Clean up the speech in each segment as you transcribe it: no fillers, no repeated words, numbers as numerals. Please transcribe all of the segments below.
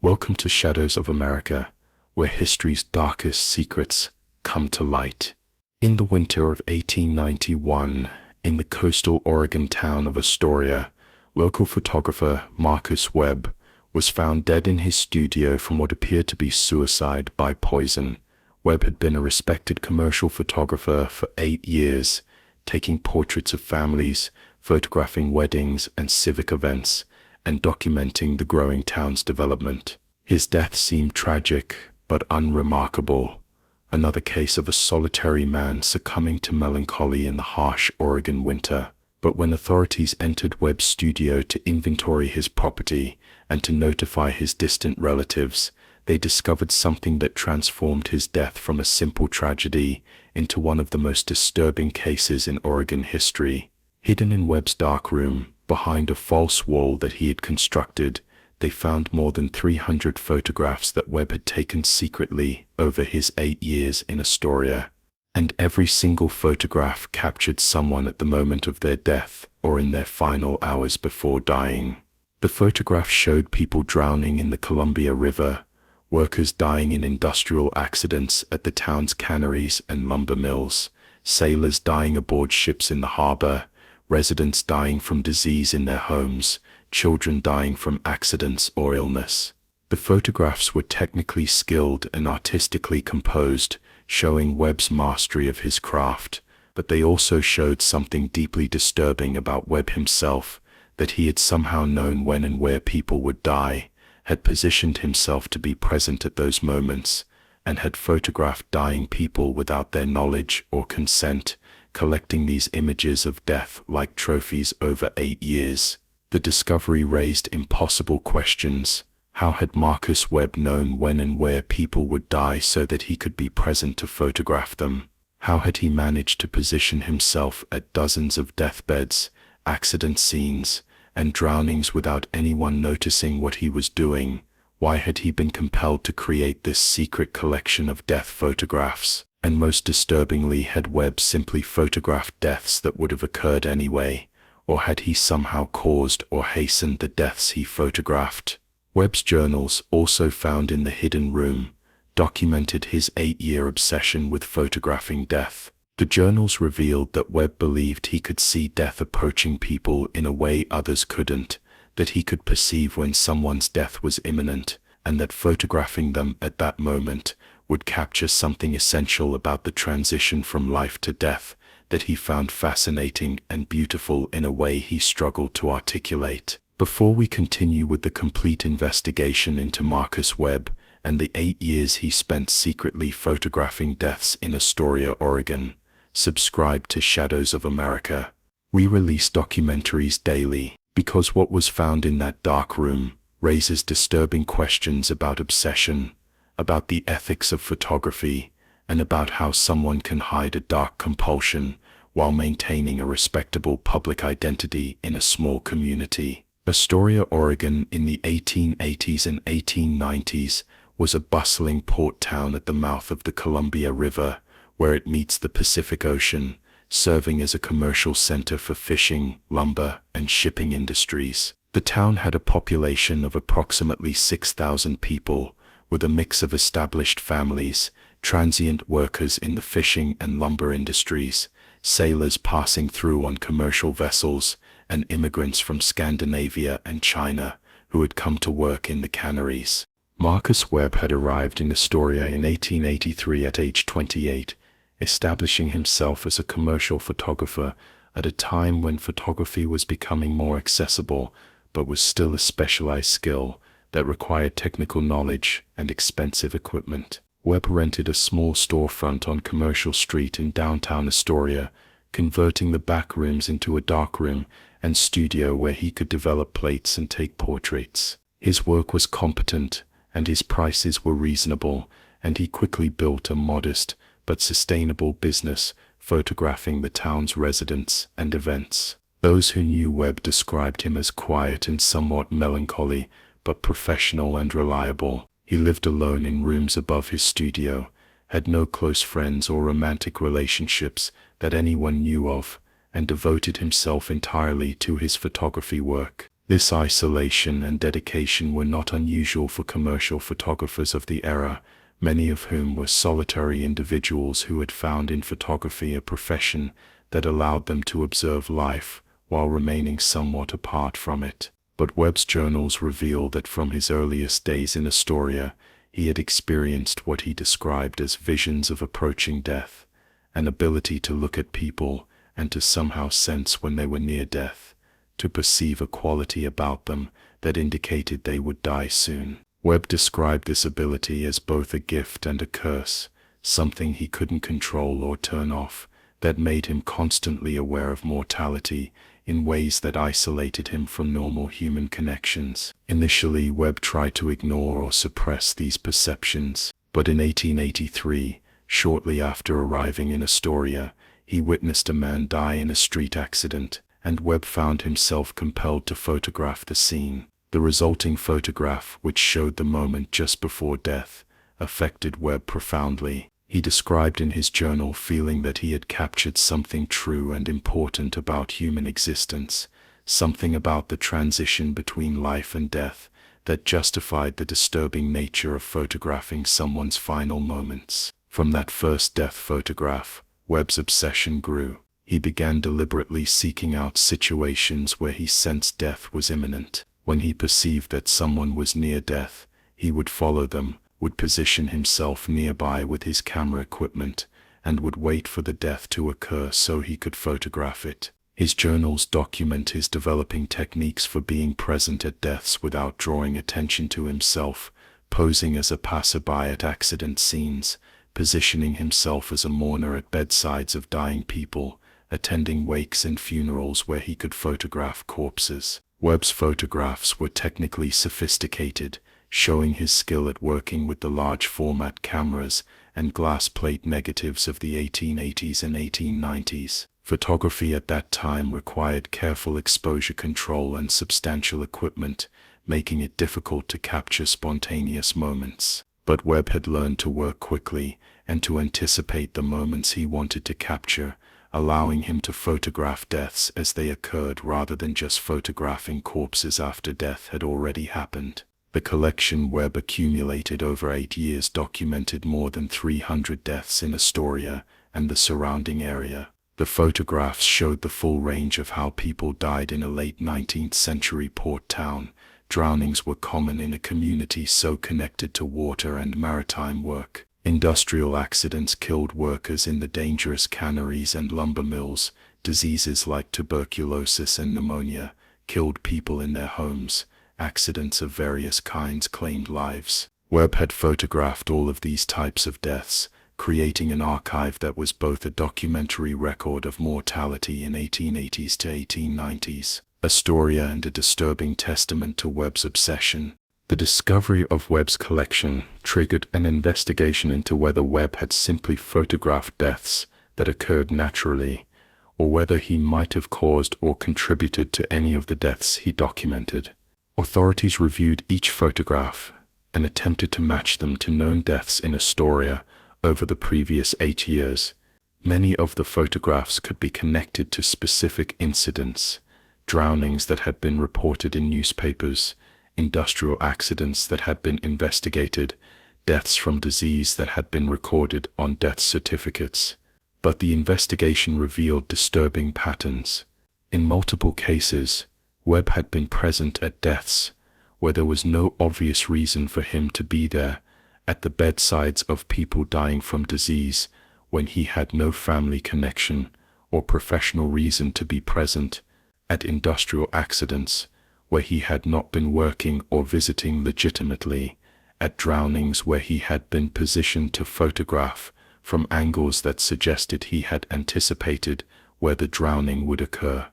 Welcome to Shadows of America, where history's darkest secrets come to light. In the winter of 1891, in the coastal Oregon town of Astoria, local photographer Marcus Webb was found dead in his studio from what appeared to be suicide by poison. Webb had been a respected commercial photographer for 8 years, taking portraits of families, photographing weddings and civic events, and documenting the growing town's development. His death seemed tragic, but unremarkable. Another case of a solitary man succumbing to melancholy in the harsh Oregon winter. But when authorities entered Webb's studio to inventory his property and to notify his distant relatives, they discovered something that transformed his death from a simple tragedy into one of the most disturbing cases in Oregon history. Hidden in Webb's darkroom, behind a false wall that he had constructed, they found more than 300 photographs that Webb had taken secretly over his 8 years in Astoria. And every single photograph captured someone at the moment of their death or in their final hours before dying. The photographs showed people drowning in the Columbia River, workers dying in industrial accidents at the town's canneries and lumber mills, sailors dying aboard ships in the harbor, residents dying from disease in their homes, children dying from accidents or illness. The photographs were technically skilled and artistically composed, showing Webb's mastery of his craft, but they also showed something deeply disturbing about Webb himself, that he had somehow known when and where people would die, had positioned himself to be present at those moments, and had photographed dying people without their knowledge or consent, collecting these images of death like trophies over 8 years. The discovery raised impossible questions. How had Marcus Webb known when and where people would die so that he could be present to photograph them? How had he managed to position himself at dozens of deathbeds, accident scenes, and drownings without anyone noticing what he was doing? Why had he been compelled to create this secret collection of death photographs? And most disturbingly, had Webb simply photographed deaths that would have occurred anyway, or had he somehow caused or hastened the deaths he photographed? Webb's journals, also found in the hidden room, documented his 8-year obsession with photographing death. The journals revealed that Webb believed he could see death approaching people in a way others couldn't, that he could perceive when someone's death was imminent, and that photographing them at that moment would capture something essential about the transition from life to death that he found fascinating and beautiful in a way he struggled to articulate. Before we continue with the complete investigation into Marcus Webb and the 8 years he spent secretly photographing deaths in Astoria, Oregon, subscribe to Shadows of America. We release documentaries daily because what was found in that dark room raises disturbing questions about obsession, about the ethics of photography, and about how someone can hide a dark compulsion while maintaining a respectable public identity in a small community. Astoria, Oregon in the 1880s and 1890s was a bustling port town at the mouth of the Columbia River, where it meets the Pacific Ocean, serving as a commercial center for fishing, lumber, and shipping industries. The town had a population of approximately 6,000 people, with a mix of established families, transient workers in the fishing and lumber industries, sailors passing through on commercial vessels, and immigrants from Scandinavia and China who had come to work in the canneries. Marcus Webb had arrived in Astoria in 1883 at age 28, establishing himself as a commercial photographer at a time when photography was becoming more accessible, but was still a specialized skill that required technical knowledge and expensive equipment. Webb rented a small storefront on Commercial Street in downtown Astoria, converting the back rooms into a darkroom and studio where he could develop plates and take portraits. His work was competent, and his prices were reasonable, and he quickly built a modest but sustainable business photographing the town's residents and events. Those who knew Webb described him as quiet and somewhat melancholy, but professional and reliable. He lived alone in rooms above his studio, had no close friends or romantic relationships that anyone knew of, and devoted himself entirely to his photography work. This isolation and dedication were not unusual for commercial photographers of the era, many of whom were solitary individuals who had found in photography a profession that allowed them to observe life while remaining somewhat apart from it. But Webb's journals reveal that from his earliest days in Astoria, he had experienced what he described as visions of approaching death, an ability to look at people and to somehow sense when they were near death, to perceive a quality about them that indicated they would die soon. Webb described this ability as both a gift and a curse, something he couldn't control or turn off, that made him constantly aware of mortality in ways that isolated him from normal human connections. Initially, Webb tried to ignore or suppress these perceptions, but in 1883, shortly after arriving in Astoria, he witnessed a man die in a street accident, and Webb found himself compelled to photograph the scene. The resulting photograph, which showed the moment just before death, affected Webb profoundly. He described in his journal feeling that he had captured something true and important about human existence, something about the transition between life and death that justified the disturbing nature of photographing someone's final moments. From that first death photograph, Webb's obsession grew. He began deliberately seeking out situations where he sensed death was imminent. When he perceived that someone was near death, he would follow them, would position himself nearby with his camera equipment, and would wait for the death to occur so he could photograph it. His journals document his developing techniques for being present at deaths without drawing attention to himself, posing as a passerby at accident scenes, positioning himself as a mourner at bedsides of dying people, attending wakes and funerals where he could photograph corpses. Webb's photographs were technically sophisticated, showing his skill at working with the large format cameras and glass plate negatives of the 1880s and 1890s. Photography at that time required careful exposure control and substantial equipment, making it difficult to capture spontaneous moments. But Webb had learned to work quickly and to anticipate the moments he wanted to capture, allowing him to photograph deaths as they occurred rather than just photographing corpses after death had already happened. The collection Webb accumulated over 8 years documented more than 300 deaths in Astoria and the surrounding area. The photographs showed the full range of how people died in a late 19th century port town. Drownings were common in a community so connected to water and maritime work. Industrial accidents killed workers in the dangerous canneries and lumber mills. Diseases like tuberculosis and pneumonia killed people in their homes. Accidents of various kinds claimed lives. Webb had photographed all of these types of deaths, creating an archive that was both a documentary record of mortality in 1880s to 1890s, Astoria, and a disturbing testament to Webb's obsession. The discovery of Webb's collection triggered an investigation into whether Webb had simply photographed deaths that occurred naturally, or whether he might have caused or contributed to any of the deaths he documented. Authorities reviewed each photograph and attempted to match them to known deaths in Astoria over the previous 8 years. Many of the photographs could be connected to specific incidents, drownings that had been reported in newspapers, industrial accidents that had been investigated, deaths from disease that had been recorded on death certificates. But the investigation revealed disturbing patterns. In multiple cases, Webb had been present at deaths where there was no obvious reason for him to be there, at the bedsides of people dying from disease when he had no family connection or professional reason to be present, at industrial accidents where he had not been working or visiting legitimately, at drownings where he had been positioned to photograph from angles that suggested he had anticipated where the drowning would occur.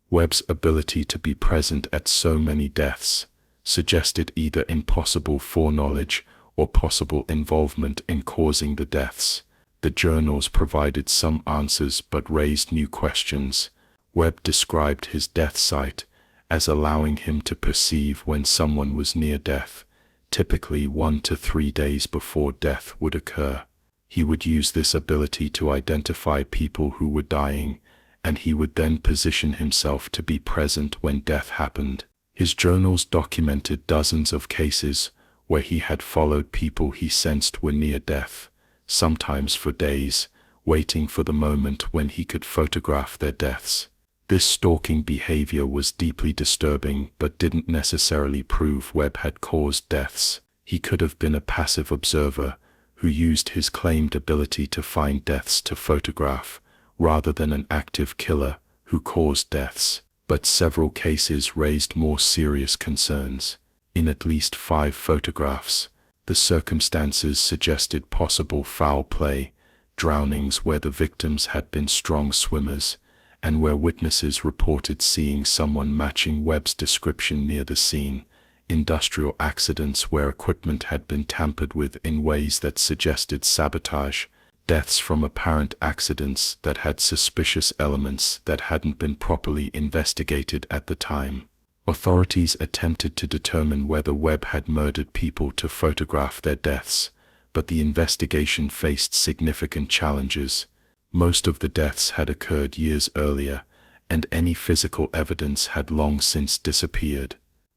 Webb's ability to be present at so many deaths suggested either impossible foreknowledge or possible involvement in causing the deaths. The journals provided some answers but raised new questions. Webb described his death site as allowing him to perceive when someone was near death, typically 1 to 3 days before death would occur. He would use this ability to identify people who were dying, and he would then position himself to be present when death happened. His journals documented dozens of cases where he had followed people he sensed were near death, sometimes for days, waiting for the moment when he could photograph their deaths. This stalking behavior was deeply disturbing but didn't necessarily prove Webb had caused deaths. He could have been a passive observer who used his claimed ability to find deaths to photograph, rather than an active killer who caused deaths. But several cases raised more serious concerns. In at least 5 photographs, the circumstances suggested possible foul play, drownings where the victims had been strong swimmers, and where witnesses reported seeing someone matching Webb's description near the scene, industrial accidents where equipment had been tampered with in ways that suggested sabotage, deaths from apparent accidents that had suspicious elements that hadn't been properly investigated at the time. Authorities attempted to determine whether Webb had murdered people to photograph their deaths, but the investigation faced significant challenges. Most of the deaths had occurred years earlier, and any physical evidence had long since disappeared.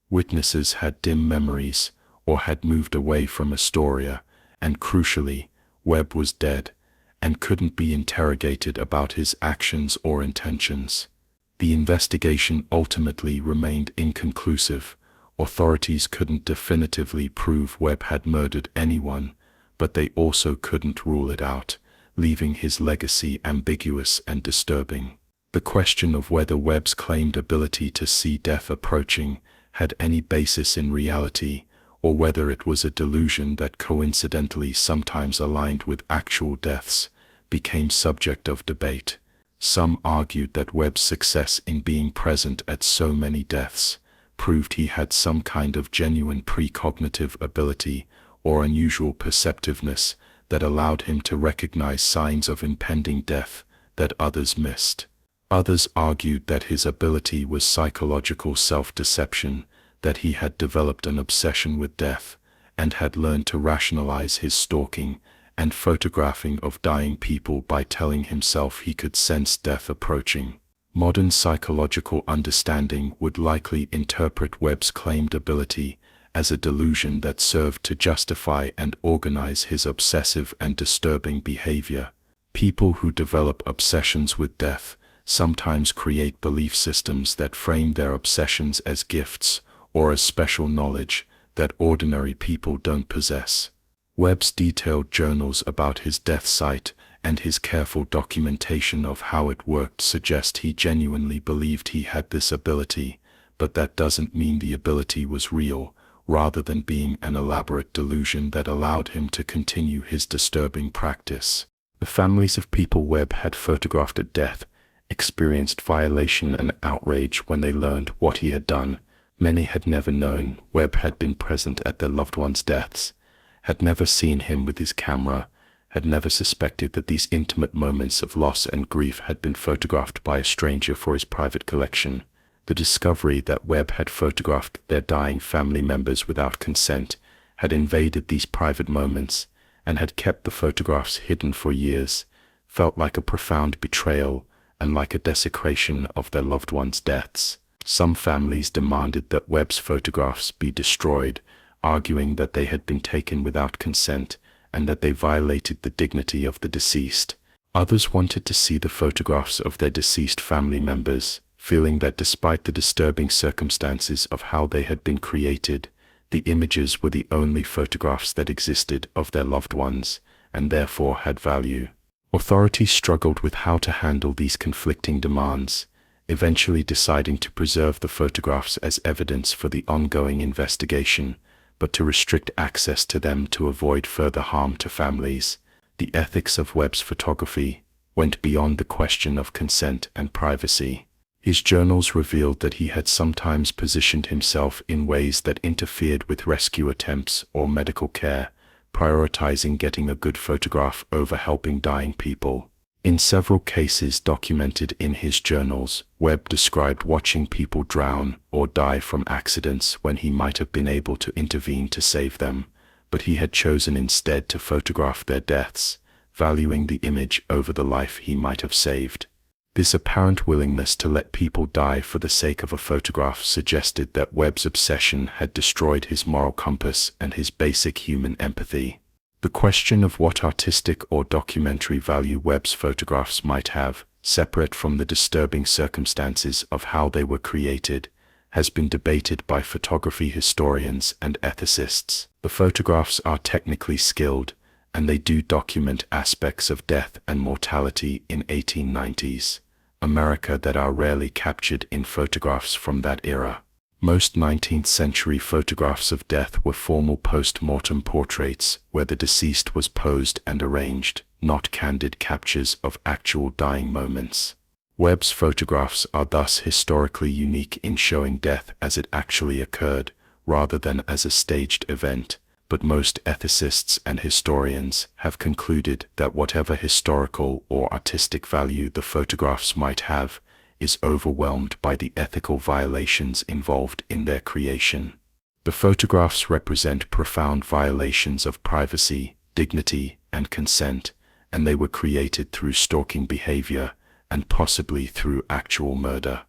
Witnesses had dim memories, or had moved away from Astoria, and crucially, Webb was dead, and couldn't be interrogated about his actions or intentions. The investigation ultimately remained inconclusive. Authorities couldn't definitively prove Webb had murdered anyone, but they also couldn't rule it out, leaving his legacy ambiguous and disturbing. The question of whether Webb's claimed ability to see death approaching had any basis in reality, or whether it was a delusion that coincidentally sometimes aligned with actual deaths, became subject of debate. Some argued that Webb's success in being present at so many deaths proved he had some kind of genuine precognitive ability or unusual perceptiveness that allowed him to recognize signs of impending death that others missed. Others argued that his ability was psychological self-deception, that he had developed an obsession with death, and had learned to rationalize his stalking and photographing of dying people by telling himself he could sense death approaching. Modern psychological understanding would likely interpret Webb's claimed ability as a delusion that served to justify and organize his obsessive and disturbing behavior. People who develop obsessions with death sometimes create belief systems that frame their obsessions as gifts or as special knowledge that ordinary people don't possess. Webb's detailed journals about his death site and his careful documentation of how it worked suggest he genuinely believed he had this ability, but that doesn't mean the ability was real, rather than being an elaborate delusion that allowed him to continue his disturbing practice. The families of people Webb had photographed at death experienced violation and outrage when they learned what he had done. Many had never known Webb had been present at their loved ones' deaths, had never seen him with his camera, had never suspected that these intimate moments of loss and grief had been photographed by a stranger for his private collection. The discovery that Webb had photographed their dying family members without consent had invaded these private moments and had kept the photographs hidden for years, felt like a profound betrayal and like a desecration of their loved ones' deaths. Some families demanded that Webb's photographs be destroyed, arguing that they had been taken without consent and that they violated the dignity of the deceased. Others wanted to see the photographs of their deceased family members, feeling that despite the disturbing circumstances of how they had been created, the images were the only photographs that existed of their loved ones, and therefore had value. Authorities struggled with how to handle these conflicting demands, eventually deciding to preserve the photographs as evidence for the ongoing investigation, but to restrict access to them to avoid further harm to families. The ethics of Webb's photography went beyond the question of consent and privacy. His journals revealed that he had sometimes positioned himself in ways that interfered with rescue attempts or medical care, prioritizing getting a good photograph over helping dying people. In several cases documented in his journals, Webb described watching people drown or die from accidents when he might have been able to intervene to save them, but he had chosen instead to photograph their deaths, valuing the image over the life he might have saved. This apparent willingness to let people die for the sake of a photograph suggested that Webb's obsession had destroyed his moral compass and his basic human empathy. The question of what artistic or documentary value Webb's photographs might have, separate from the disturbing circumstances of how they were created, has been debated by photography historians and ethicists. The photographs are technically skilled, and they do document aspects of death and mortality in 1890s America that are rarely captured in photographs from that era. Most 19th century photographs of death were formal post-mortem portraits where the deceased was posed and arranged, not candid captures of actual dying moments. Webb's photographs are thus historically unique in showing death as it actually occurred, rather than as a staged event, but most ethicists and historians have concluded that whatever historical or artistic value the photographs might have is overwhelmed by the ethical violations involved in their creation. The photographs represent profound violations of privacy, dignity, and consent, and they were created through stalking behavior and possibly through actual murder.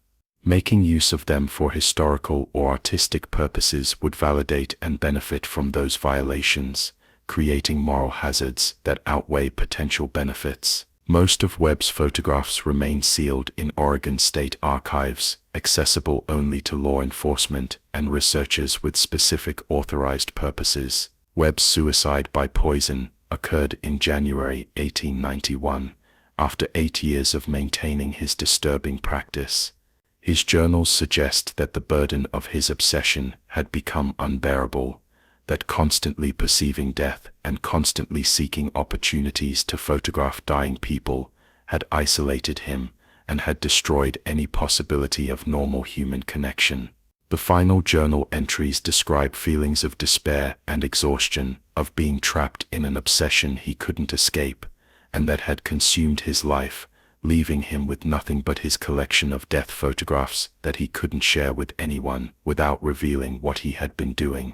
Making use of them for historical or artistic purposes would validate and benefit from those violations, creating moral hazards that outweigh potential benefits. Most of Webb's photographs remain sealed in Oregon State Archives, accessible only to law enforcement and researchers with specific authorized purposes. Webb's suicide by poison occurred in January 1891, after 8 years of maintaining his disturbing practice. His journals suggest that the burden of his obsession had become unbearable, that constantly perceiving death and constantly seeking opportunities to photograph dying people had isolated him and had destroyed any possibility of normal human connection. The final journal entries describe feelings of despair and exhaustion, of being trapped in an obsession he couldn't escape, and that had consumed his life, leaving him with nothing but his collection of death photographs that he couldn't share with anyone without revealing what he had been doing.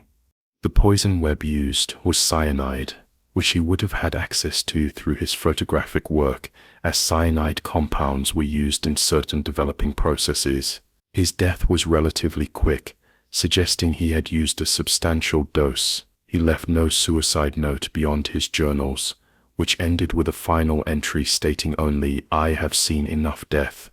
The poison Webb used was cyanide, which he would have had access to through his photographic work, as cyanide compounds were used in certain developing processes. His death was relatively quick, suggesting he had used a substantial dose. He left no suicide note beyond his journals, which ended with a final entry stating only, "I have seen enough death.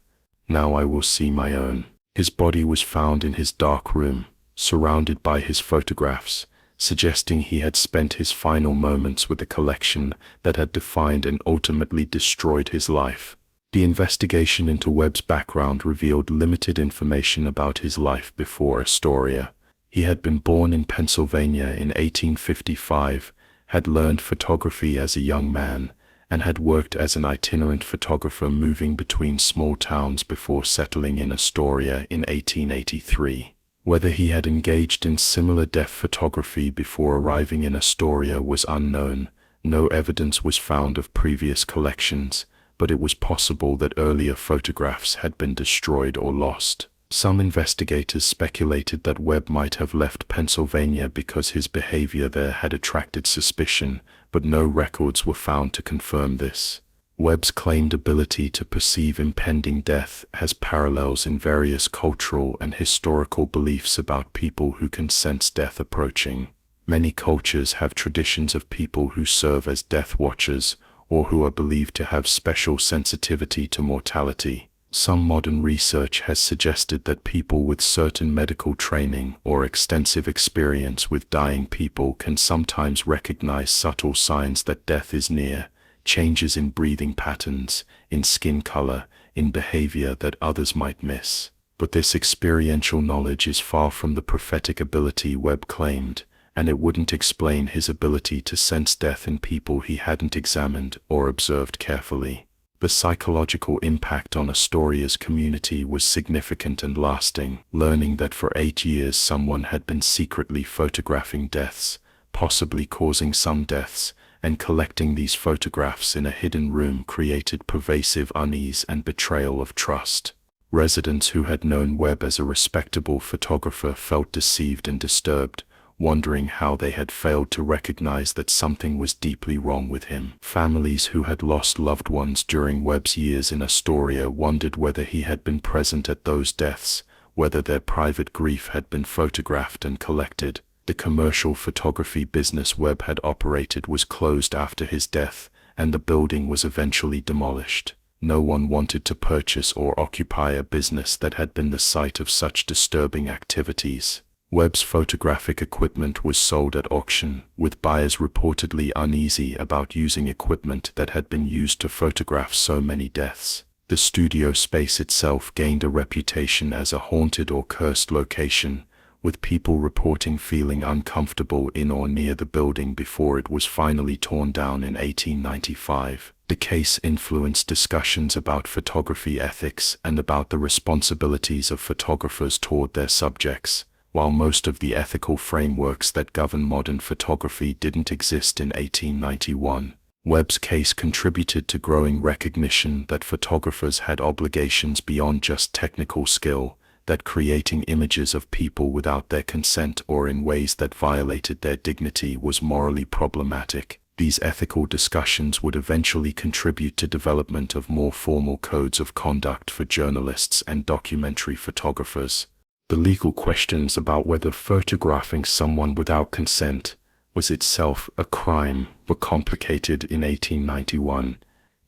Now I will see my own." His body was found in his dark room, surrounded by his photographs, suggesting he had spent his final moments with a collection that had defined and ultimately destroyed his life. The investigation into Webb's background revealed limited information about his life before Astoria. He had been born in Pennsylvania in 1855, had learned photography as a young man, and had worked as an itinerant photographer moving between small towns before settling in Astoria in 1883. Whether he had engaged in similar death photography before arriving in Astoria was unknown. No evidence was found of previous collections, but it was possible that earlier photographs had been destroyed or lost. Some investigators speculated that Webb might have left Pennsylvania because his behavior there had attracted suspicion, but no records were found to confirm this. Webb's claimed ability to perceive impending death has parallels in various cultural and historical beliefs about people who can sense death approaching. Many cultures have traditions of people who serve as death watchers, or who are believed to have special sensitivity to mortality. Some modern research has suggested that people with certain medical training or extensive experience with dying people can sometimes recognize subtle signs that death is near, changes in breathing patterns, in skin color, in behavior that others might miss. But this experiential knowledge is far from the prophetic ability Webb claimed, and it wouldn't explain his ability to sense death in people he hadn't examined or observed carefully. The psychological impact on Astoria's community was significant and lasting. Learning that for 8 years someone had been secretly photographing deaths, possibly causing some deaths, and collecting these photographs in a hidden room created pervasive unease and betrayal of trust. Residents who had known Webb as a respectable photographer felt deceived and disturbed, wondering how they had failed to recognize that something was deeply wrong with him. Families who had lost loved ones during Webb's years in Astoria wondered whether he had been present at those deaths, whether their private grief had been photographed and collected. The commercial photography business Webb had operated was closed after his death, and the building was eventually demolished. No one wanted to purchase or occupy a business that had been the site of such disturbing activities. Webb's photographic equipment was sold at auction, with buyers reportedly uneasy about using equipment that had been used to photograph so many deaths. The studio space itself gained a reputation as a haunted or cursed location, with people reporting feeling uncomfortable in or near the building before it was finally torn down in 1895. The case influenced discussions about photography ethics and about the responsibilities of photographers toward their subjects. While most of the ethical frameworks that govern modern photography didn't exist in 1891, Webb's case contributed to growing recognition that photographers had obligations beyond just technical skill, that creating images of people without their consent or in ways that violated their dignity was morally problematic. These ethical discussions would eventually contribute to development of more formal codes of conduct for journalists and documentary photographers. The legal questions about whether photographing someone without consent was itself a crime were complicated in 1891.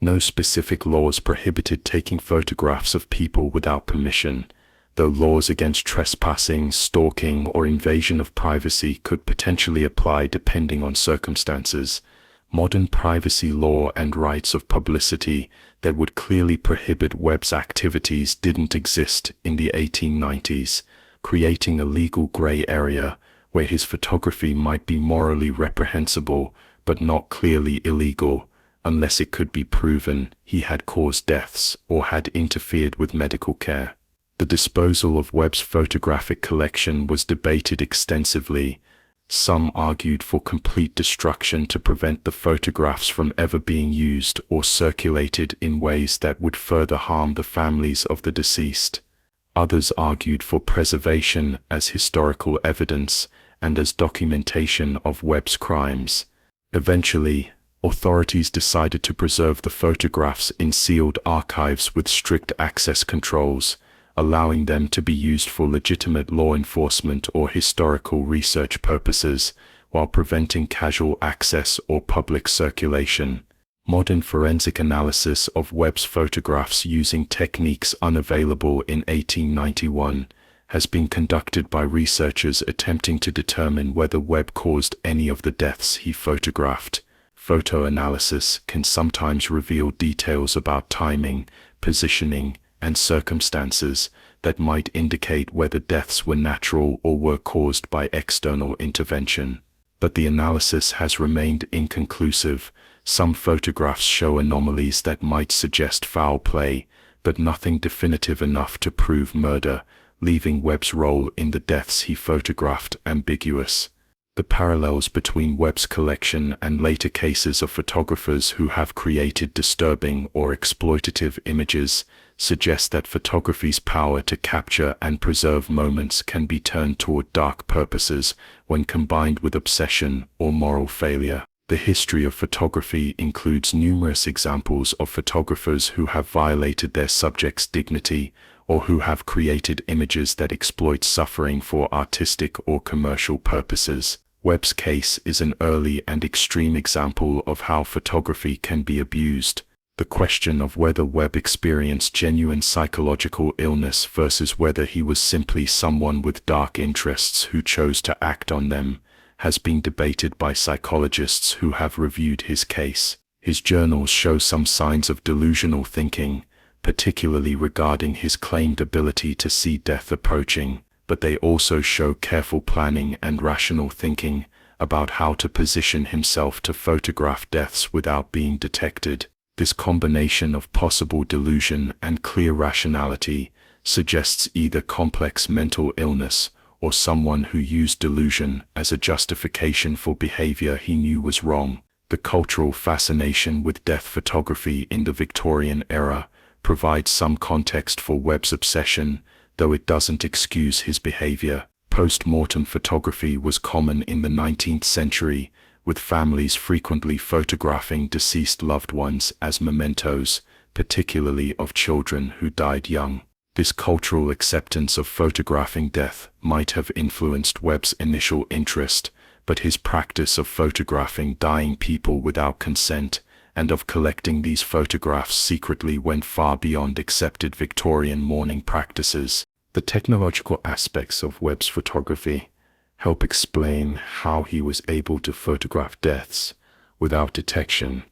No specific laws prohibited taking photographs of people without permission, though laws against trespassing, stalking, or invasion of privacy could potentially apply depending on circumstances. Modern privacy law and rights of publicity that would clearly prohibit Webb's activities didn't exist in the 1890s, creating a legal gray area where his photography might be morally reprehensible but not clearly illegal, unless it could be proven he had caused deaths or had interfered with medical care. The disposal of Webb's photographic collection was debated extensively. Some argued for complete destruction to prevent the photographs from ever being used or circulated in ways that would further harm the families of the deceased. Others argued for preservation as historical evidence and as documentation of Webb's crimes. Eventually, authorities decided to preserve the photographs in sealed archives with strict access controls, allowing them to be used for legitimate law enforcement or historical research purposes, while preventing casual access or public circulation. Modern forensic analysis of Webb's photographs using techniques unavailable in 1891 has been conducted by researchers attempting to determine whether Webb caused any of the deaths he photographed. Photo analysis can sometimes reveal details about timing, positioning, and circumstances that might indicate whether deaths were natural or were caused by external intervention. But the analysis has remained inconclusive. Some photographs show anomalies that might suggest foul play, but nothing definitive enough to prove murder, leaving Webb's role in the deaths he photographed ambiguous. The parallels between Webb's collection and later cases of photographers who have created disturbing or exploitative images suggest that photography's power to capture and preserve moments can be turned toward dark purposes when combined with obsession or moral failure. The history of photography includes numerous examples of photographers who have violated their subjects' dignity or who have created images that exploit suffering for artistic or commercial purposes. Webb's case is an early and extreme example of how photography can be abused. The question of whether Webb experienced genuine psychological illness versus whether he was simply someone with dark interests who chose to act on them has been debated by psychologists who have reviewed his case. His journals show some signs of delusional thinking, particularly regarding his claimed ability to see death approaching, but they also show careful planning and rational thinking about how to position himself to photograph deaths without being detected. This combination of possible delusion and clear rationality suggests either complex mental illness or someone who used delusion as a justification for behavior he knew was wrong. The cultural fascination with death photography in the Victorian era provides some context for Webb's obsession, though it doesn't excuse his behavior. Post-mortem photography was common in the 19th century, with families frequently photographing deceased loved ones as mementos, particularly of children who died young. This cultural acceptance of photographing death might have influenced Webb's initial interest, but his practice of photographing dying people without consent and of collecting these photographs secretly went far beyond accepted Victorian mourning practices. The technological aspects of Webb's photography help explain how he was able to photograph deaths without detection.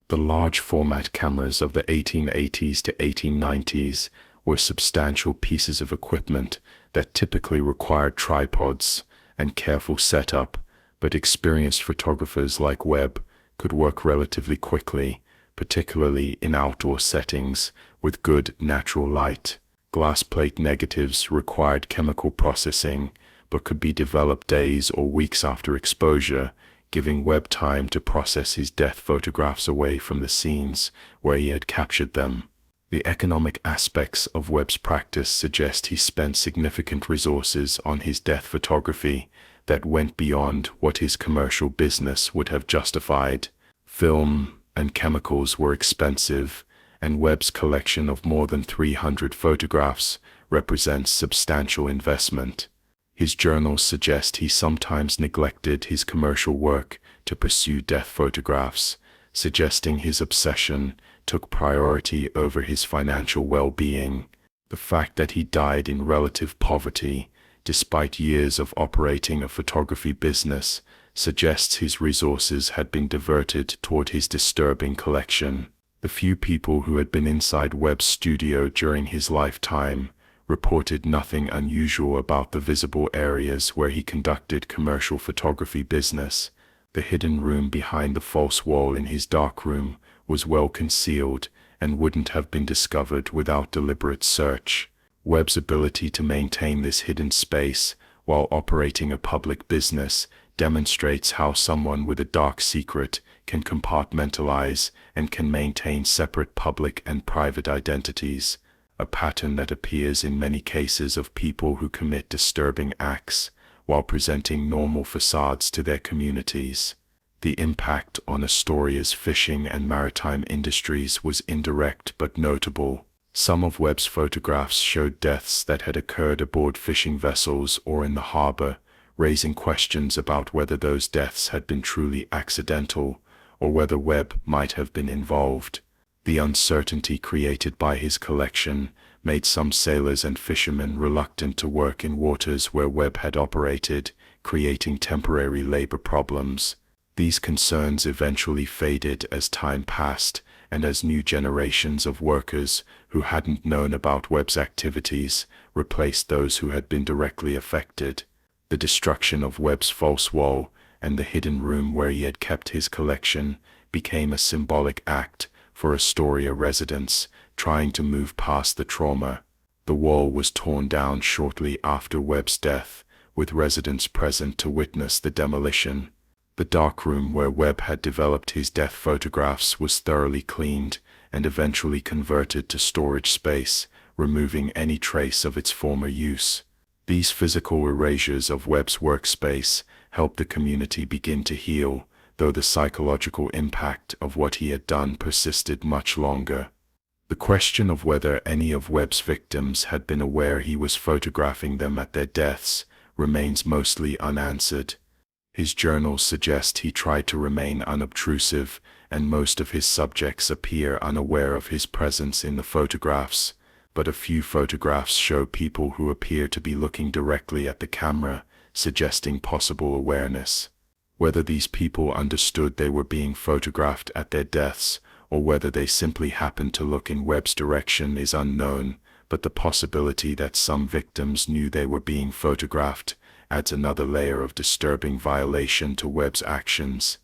The large format cameras of the 1880s to 1890s were substantial pieces of equipment that typically required tripods and careful setup, but experienced photographers like Webb could work relatively quickly, particularly in outdoor settings with good natural light. Glass plate negatives required chemical processing, but could be developed days or weeks after exposure, giving Webb time to process his death photographs away from the scenes where he had captured them. The economic aspects of Webb's practice suggest he spent significant resources on his death photography that went beyond what his commercial business would have justified. Film and chemicals were expensive, and Webb's collection of more than 300 photographs represents substantial investment. His journals suggest he sometimes neglected his commercial work to pursue death photographs, suggesting his obsession took priority over his financial well-being. The fact that he died in relative poverty, despite years of operating a photography business, suggests his resources had been diverted toward his disturbing collection. The few people who had been inside Webb's studio during his lifetime reported nothing unusual about the visible areas where he conducted commercial photography business. The hidden room behind the false wall in his darkroom was well concealed and wouldn't have been discovered without deliberate search. Webb's ability to maintain this hidden space while operating a public business demonstrates how someone with a dark secret can compartmentalize and can maintain separate public and private identities, a pattern that appears in many cases of people who commit disturbing acts while presenting normal facades to their communities. The impact on Astoria's fishing and maritime industries was indirect but notable. Some of Webb's photographs showed deaths that had occurred aboard fishing vessels or in the harbor, raising questions about whether those deaths had been truly accidental or whether Webb might have been involved. The uncertainty created by his collection made some sailors and fishermen reluctant to work in waters where Webb had operated, creating temporary labor problems. These concerns eventually faded as time passed, and as new generations of workers who hadn't known about Webb's activities replaced those who had been directly affected. The destruction of Webb's false wall and the hidden room where he had kept his collection became a symbolic act for Astoria residents trying to move past the trauma. The wall was torn down shortly after Webb's death, with residents present to witness the demolition. The darkroom where Webb had developed his death photographs was thoroughly cleaned and eventually converted to storage space, removing any trace of its former use. These physical erasures of Webb's workspace helped the community begin to heal, though the psychological impact of what he had done persisted much longer. The question of whether any of Webb's victims had been aware he was photographing them at their deaths remains mostly unanswered. His journals suggest he tried to remain unobtrusive, and most of his subjects appear unaware of his presence in the photographs, but a few photographs show people who appear to be looking directly at the camera, suggesting possible awareness. Whether these people understood they were being photographed at their deaths, or whether they simply happened to look in Webb's direction is unknown, but the possibility that some victims knew they were being photographed adds another layer of disturbing violation to Webb's actions.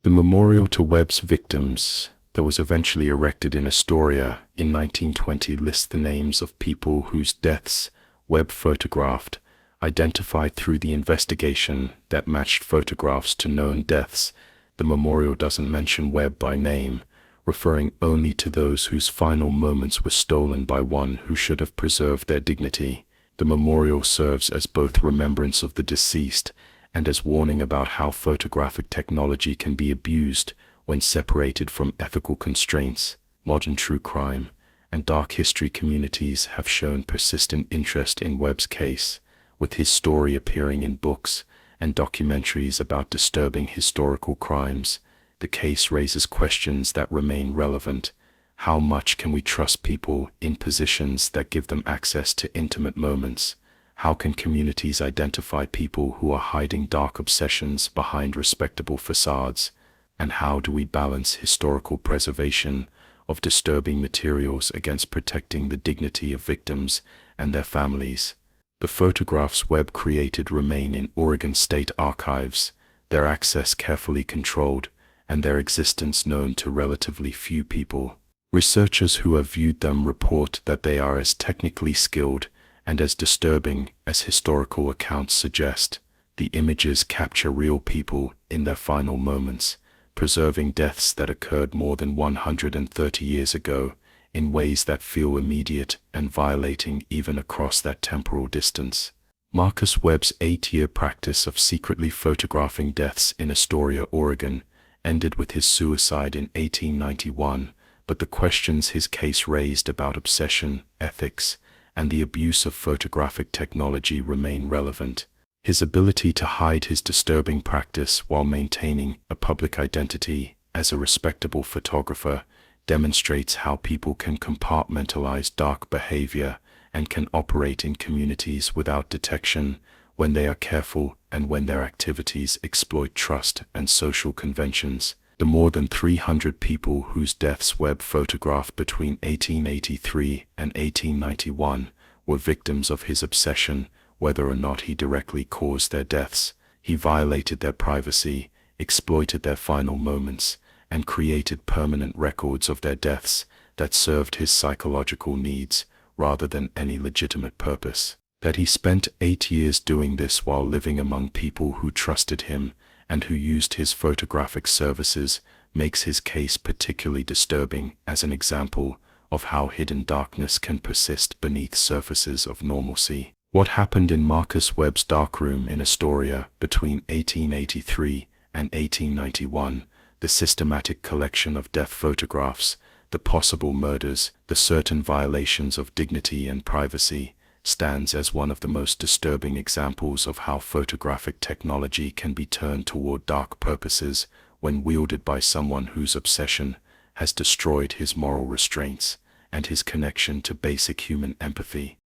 The memorial to Webb's victims that was eventually erected in Astoria in 1920 lists the names of people whose deaths Webb photographed, identified through the investigation that matched photographs to known deaths. The memorial doesn't mention Webb by name, referring only to those whose final moments were stolen by one who should have preserved their dignity, The memorial serves as both remembrance of the deceased and as warning about how photographic technology can be abused when separated from ethical constraints. Modern true crime and dark history communities have shown persistent interest in Webb's case, with his story appearing in books and documentaries about disturbing historical crimes. The case raises questions that remain relevant. How much can we trust people in positions that give them access to intimate moments? How can communities identify people who are hiding dark obsessions behind respectable facades? And how do we balance historical preservation of disturbing materials against protecting the dignity of victims and their families? The photographs Webb created remain in Oregon State Archives, their access carefully controlled, and their existence known to relatively few people. Researchers who have viewed them report that they are as technically skilled and as disturbing as historical accounts suggest. The images capture real people in their final moments, preserving deaths that occurred more than 130 years ago in ways that feel immediate and violating even across that temporal distance. Marcus Webb's 8-year practice of secretly photographing deaths in Astoria, Oregon, ended with his suicide in 1891, but the questions his case raised about obsession, ethics, and the abuse of photographic technology remain relevant. His ability to hide his disturbing practice while maintaining a public identity as a respectable photographer demonstrates how people can compartmentalize dark behavior and can operate in communities without detection when they are careful and when their activities exploit trust and social conventions. The more than 300 people whose deaths Webb photographed between 1883 and 1891 were victims of his obsession. Whether or not he directly caused their deaths, he violated their privacy, exploited their final moments, and created permanent records of their deaths that served his psychological needs rather than any legitimate purpose. That he spent 8 years doing this while living among people who trusted him and who used his photographic services makes his case particularly disturbing as an example of how hidden darkness can persist beneath surfaces of normalcy. What happened in Marcus Webb's Darkroom in Astoria between 1883 and 1891, the systematic collection of death photographs, the possible murders, the certain violations of dignity and privacy, stands as one of the most disturbing examples of how photographic technology can be turned toward dark purposes when wielded by someone whose obsession has destroyed his moral restraints and his connection to basic human empathy.